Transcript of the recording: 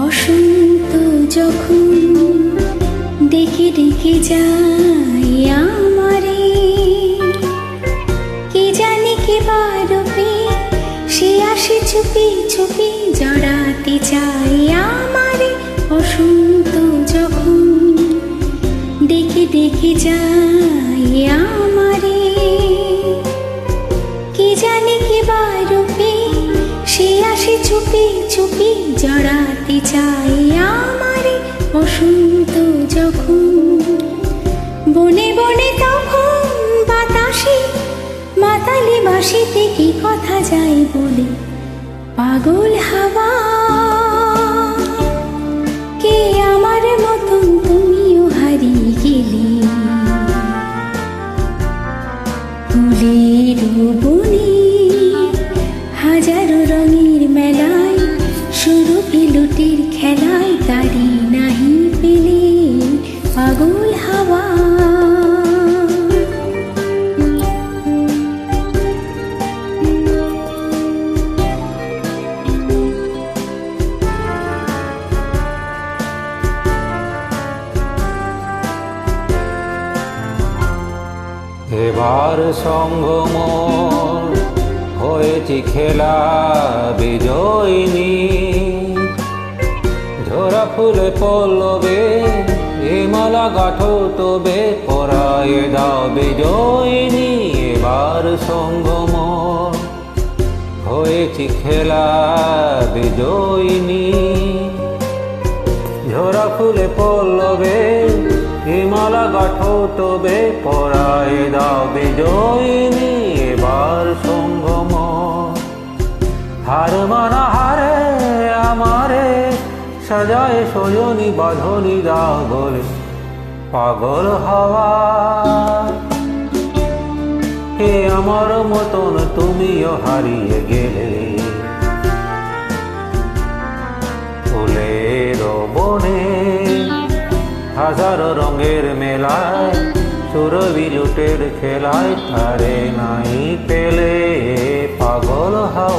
বসন্ত যখন ডেকে ডেকে যায় আমারে, কে জানে কে বারবে সে আসে চুপি চুপি জড়াতে চায় আমারে। বসন্ত যখন ডেকে ডেকে যায় আমারে, কে জানে কে বারবে সে আসে চুপি চুপি জড়াতে চায় আমারে। বসন্ত যখন বনে বনে তখন বাতাসে মাতালে বাঁশিতে কি কথা যায় বলে, পাগল হাওয়া কে আমার মতন তুমিও হারিয়ে গেলে। ফুলের বনে হাজারো রঙের মেলায় সুরভি লুটির খেলায় গাড়ি নাহি পেলে, পাগল হাওয়া। এবার সঙ্গম হয়েছি খেলা বিজয়িনী, ঝরা ফুলে পল্লবে এ মালা গাঁথো তবে পরায়ে দাও বিজয়িনী। এবার সঙ্গম হয়েছি খেলা বিজয়িনী, ঝরা ফুলে পল্লবে হিমালা গাঁথো তবে পরায়ে দাও বিজয়িনী। এবার সঙ্গম হার মানা হারে আমারে সাজায় সজনী বাঁধনি দাও বলে, পাগল হাওয়া হে আমার মতন তুমিও হারিয়ে গেলে। ফুলের বনে হাজারো রঙের মেলায় সুরভি লুটের খেলায় তারে নাই পেলে, পাগল হাওয়া।